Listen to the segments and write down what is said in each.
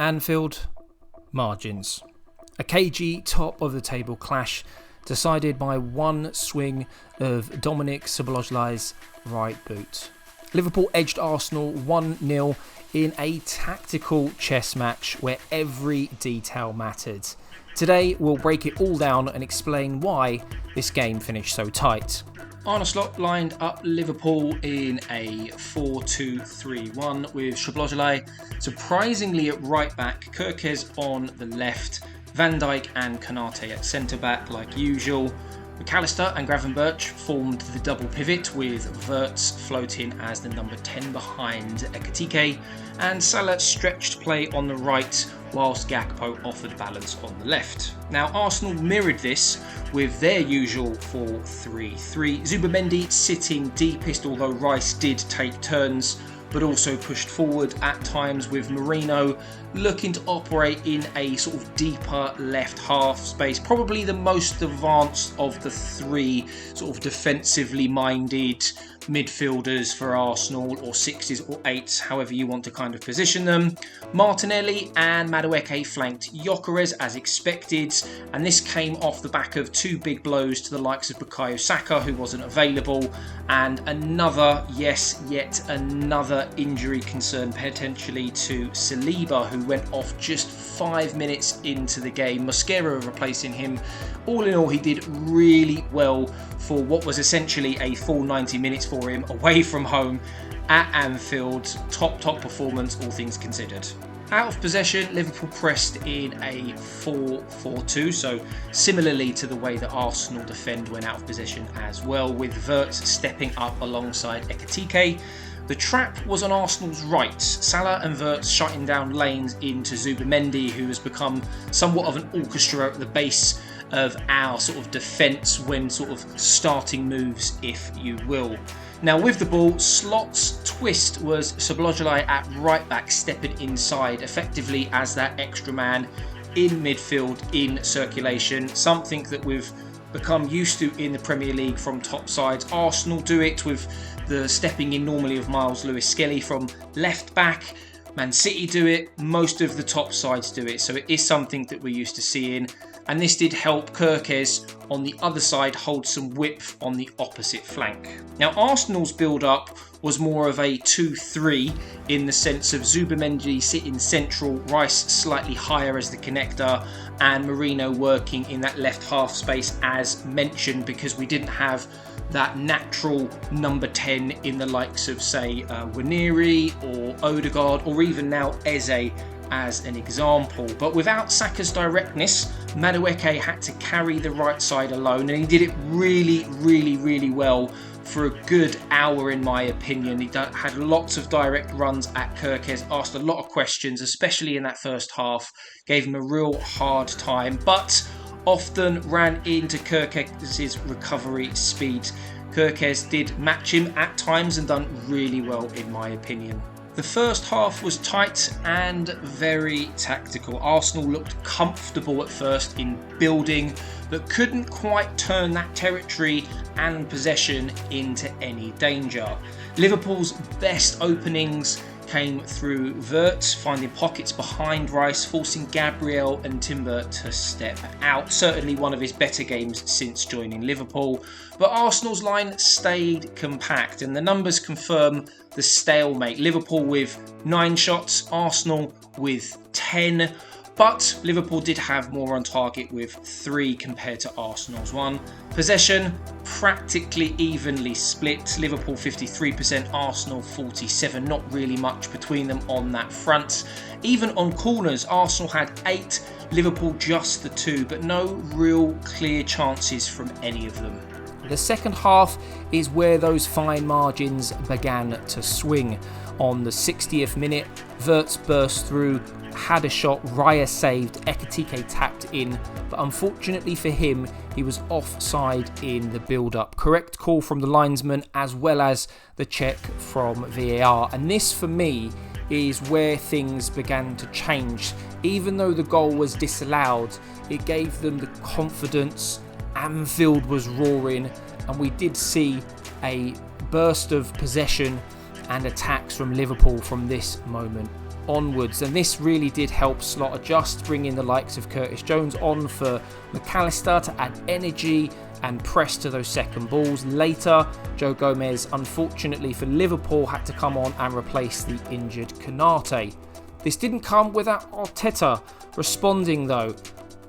Anfield, margins. A cagey top of the table clash decided by one swing of Dominik Szoboszlai's right boot. Liverpool edged Arsenal 1-0 in a tactical chess match where every detail mattered. Today we'll break it all down and explain why this game finished so tight. Arne Slot lined up Liverpool in a 4-2-3-1 with Szoboszlai surprisingly at right back, Gyokeres on the left, Van Dijk and Konate at centre back like usual. McAllister and Gravenberch formed the double pivot with Wirtz floating as the number 10 behind Ekitike, and Salah stretched play on the right whilst Gakpo offered balance on the left. Now Arsenal mirrored this with their usual 4-3-3, Zubimendi sitting deepest, although Rice did take turns but also pushed forward at times, with Merino looking to operate in a sort of deeper left half space, probably the most advanced of the three sort of defensively minded midfielders for Arsenal, or sixes or eights, however you want to kind of position them. Martinelli and Madueke flanked Gyokeres as expected, and this came off the back of two big blows to the likes of Bukayo Saka, who wasn't available, and yet another injury concern potentially to Saliba, who went off just 5 minutes into the game. Mosquera replacing him. All in all, he did really well for what was essentially a full 90 minutes for him away from home at Anfield. Top performance, all things considered. Out of possession, Liverpool pressed in a 4-4-2, so similarly to the way that Arsenal defend when out of possession as well, with Wirtz stepping up alongside Ekitike. The trap was on Arsenal's right, Salah and Wirtz shutting down lanes into Zubimendi, who has become somewhat of an orchestra at the base of our sort of defence when sort of starting moves, if you will. Now with the ball, Slot's twist was Szoboszlai at right back stepping inside effectively as that extra man in midfield in circulation, something that we've become used to in the Premier League from top sides. Arsenal do it with the stepping in normally of Myles, Lewis-Skelly from left back. Man City do it, most of the top sides do it, so it is something that we're used to seeing, and this did help Gyokeres on the other side hold some width on the opposite flank. Now Arsenal's build-up was more of a 2-3 in the sense of Zubimendi sitting central, Rice slightly higher as the connector, and Merino working in that left half space as mentioned, because we didn't have that natural number 10 in the likes of, say, Nwaneri or Odegaard, or even now Eze as an example. But without Saka's directness, Madueke had to carry the right side alone, and he did it really well for a good hour in my opinion. He had lots of direct runs at Gyokeres, asked a lot of questions, especially in that first half, gave him a real hard time, but often ran into Gyokeres' recovery speed. Gyokeres did match him at times and done really well in my opinion. The first half was tight and very tactical. Arsenal looked comfortable at first in building, but couldn't quite turn that territory and possession into any danger. Liverpool's best openings came through Wirtz, finding pockets behind Rice, forcing Gabriel and Timber to step out. Certainly one of his better games since joining Liverpool. But Arsenal's line stayed compact, and the numbers confirm the stalemate. Liverpool with 9 shots, Arsenal with 10. But Liverpool did have more on target with 3 compared to Arsenal's 1. Possession practically evenly split. Liverpool 53%, Arsenal 47%. Not really much between them on that front. Even on corners, Arsenal had 8, Liverpool just the 2, but no real clear chances from any of them. The second half is where those fine margins began to swing. On the 60th minute, Wirtz burst through, had a shot, Raya saved, Ekitike tapped in, but unfortunately for him, he was offside in the build-up. Correct call from the linesman as well as the check from VAR, and this for me is where things began to change. Even though the goal was disallowed, it gave them the confidence. Anfield was roaring, and we did see a burst of possession and attacks from Liverpool from this moment. onwards, and this really did help slot adjust, bringing the likes of Curtis Jones on for McAllister to add energy and press to those second balls. Later, Joe Gomez, unfortunately for Liverpool, had to come on and replace the injured Konate. This didn't come without Arteta responding though.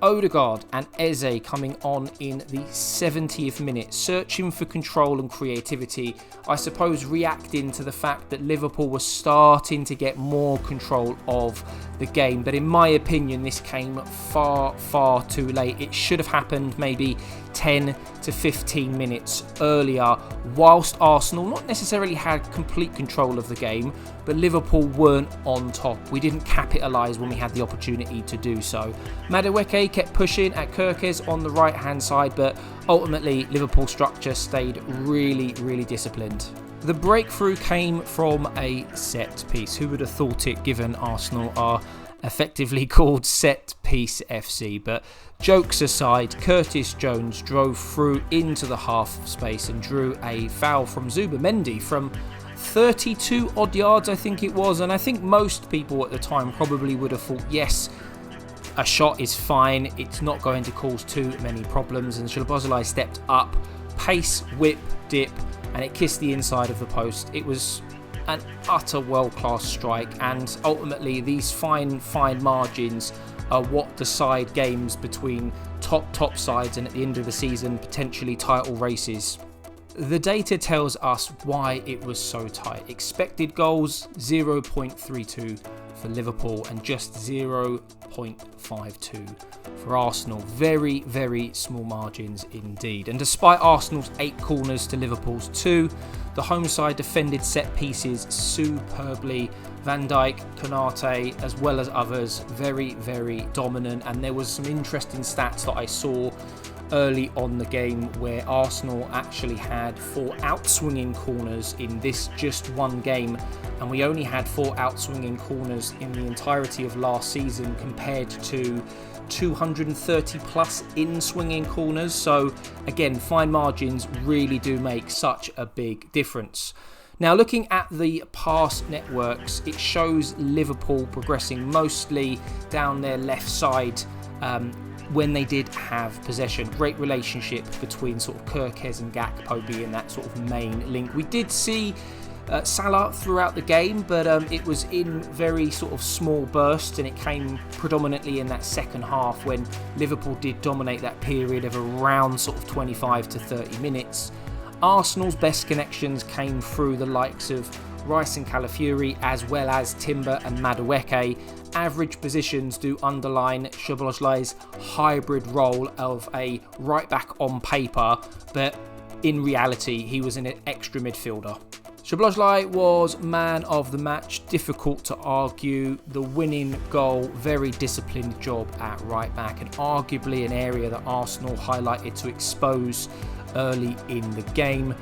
Odegaard and Eze coming on in the 70th minute, searching for control and creativity, I suppose reacting to the fact that Liverpool was starting to get more control of the game. But in my opinion, this came far, far too late. It should have happened maybe 10 to 15 minutes earlier, whilst Arsenal not necessarily had complete control of the game, but Liverpool weren't on top. We didn't capitalise when we had the opportunity to do so. Madueke kept pushing at Gyokeres on the right hand side, but ultimately Liverpool structure stayed really, really disciplined. The breakthrough came from a set piece. Who would have thought it, given Arsenal are effectively called Set Piece FC? But jokes aside, Curtis Jones drove through into the half space and drew a foul from Zubimendi from 32 odd yards, I think it was. And I think most people at the time probably would have thought, yes, a shot is fine, it's not going to cause too many problems. And Szoboszlai stepped up, pace, whip, dip, and it kissed the inside of the post. It was an utter world-class strike, and ultimately these fine margins are what decide games between top sides, and at the end of the season potentially title races. The data tells us why it was so tight. Expected goals 0.32 for Liverpool and just 0.52 for Arsenal. Very, very small margins indeed. And despite Arsenal's 8 corners to Liverpool's 2, the home side defended set pieces superbly. Van Dijk, Konate, as well as others, very, very dominant. And there was some interesting stats that I saw early on the game where Arsenal actually had 4 outswinging corners in this just one game, and we only had 4 outswinging corners in the entirety of last season compared to 230 plus in-swinging corners. So again, fine margins really do make such a big difference. Now, looking at the pass networks, it shows Liverpool progressing mostly down their left side when they did have possession. Great relationship between sort of Gyokeres and Gakpo being that sort of main link. We did see Salah throughout the game, but it was in very sort of small bursts, and it came predominantly in that second half when Liverpool did dominate that period of around sort of 25 to 30 minutes. Arsenal's best connections came through the likes of Rice and Calafiori, as well as Timber and Madueke. Average positions do underline Szoboszlai's hybrid role of a right back on paper, but in reality he was an extra midfielder. Szoboszlai was man of the match, difficult to argue. The winning goal, very disciplined job at right back, and arguably an area that Arsenal highlighted to expose early in the game.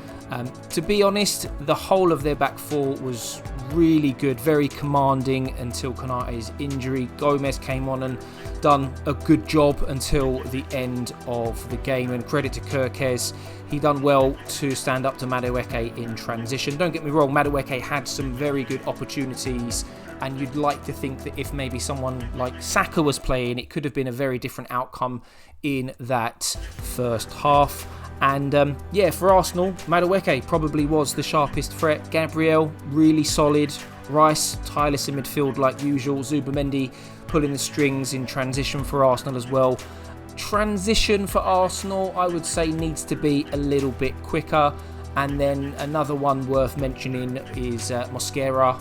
To be honest, the whole of their back four was really good, very commanding until Konate's injury. Gomez came on and done a good job until the end of the game, and credit to Gyokeres, he done well to stand up to Madueke in transition. Don't get me wrong, Madueke had some very good opportunities, and you'd like to think that if maybe someone like Saka was playing, it could have been a very different outcome in that first half. And for Arsenal, Madueke probably was the sharpest threat. Gabriel, really solid. Rice, tireless in midfield like usual. Zubimendi pulling the strings in transition for Arsenal as well. Transition for Arsenal, I would say, needs to be a little bit quicker. And then another one worth mentioning is Mosquera.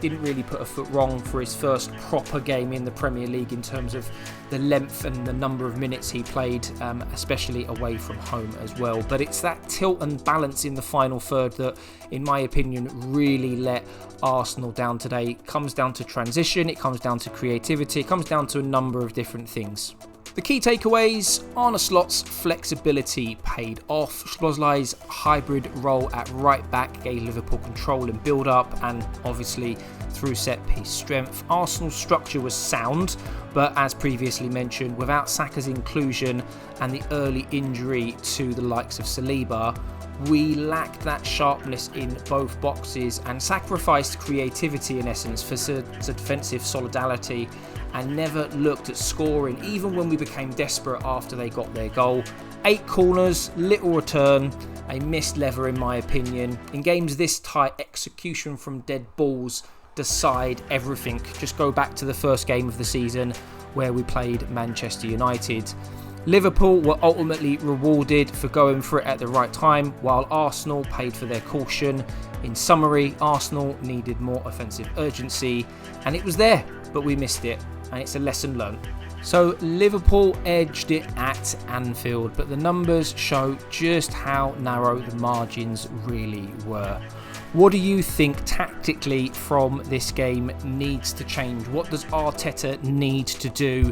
Didn't really put a foot wrong for his first proper game in the Premier League in terms of the length and the number of minutes he played, especially away from home as well. But it's that tilt and balance in the final third that, in my opinion, really let Arsenal down today. It comes down to transition, it comes down to creativity, it comes down to a number of different things. The key takeaways: Arne Slot's flexibility paid off. Szoboszlai's hybrid role at right back gave Liverpool control in build-up and obviously through set-piece strength. Arsenal's structure was sound, but as previously mentioned, without Saka's inclusion and the early injury to the likes of Saliba, We lacked that sharpness in both boxes and sacrificed creativity in essence for defensive solidarity and never looked at scoring even when we became desperate after they got their goal. 8 corners, little return, a missed lever in my opinion. In games this tight, execution from dead balls decide everything. Just go back to the first game of the season where we played Manchester United. Liverpool were ultimately rewarded for going for it at the right time, while Arsenal paid for their caution. In summary, Arsenal needed more offensive urgency, and it was there, but we missed it, and it's a lesson learned. So Liverpool edged it at Anfield, but the numbers show just how narrow the margins really were. What do you think tactically from this game needs to change? What does Arteta need to do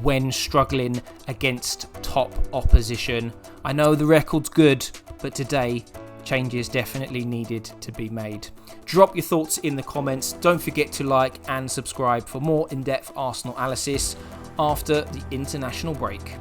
when struggling against top opposition? I know the record's good, but today changes definitely needed to be made. Drop your thoughts in the comments. Don't forget to like and subscribe for more in-depth Arsenal analysis after the international break.